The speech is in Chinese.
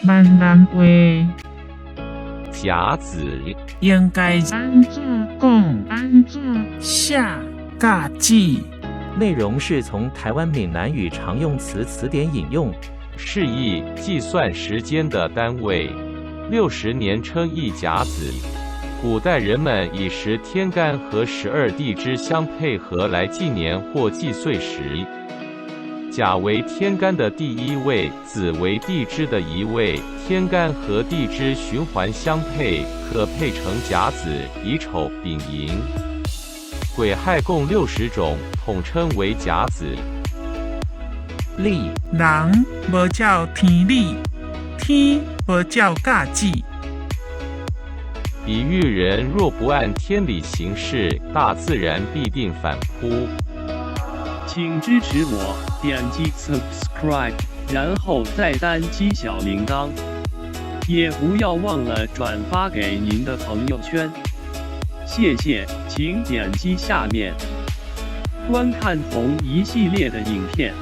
闽南话甲子应该安怎讲、安怎写、甲子。内容是从台湾闽南语常用词词典引用，是以计算时间的单位，60年称一甲子。古代人们以10天干和12地支相配合来纪年或计岁时，甲为天干的第一位，子为地支的一位，天干和地支循环相配，可配成甲子、乙丑、丙寅。癸亥共60种，统称为甲子。历人无照天理，天无照甲子。比喻人若不按天理行事，大自然必定反扑。请支持我，点击 subscribe， 然后再单击小铃铛，也不要忘了转发给您的朋友圈。谢谢，请点击下面观看同一系列的影片。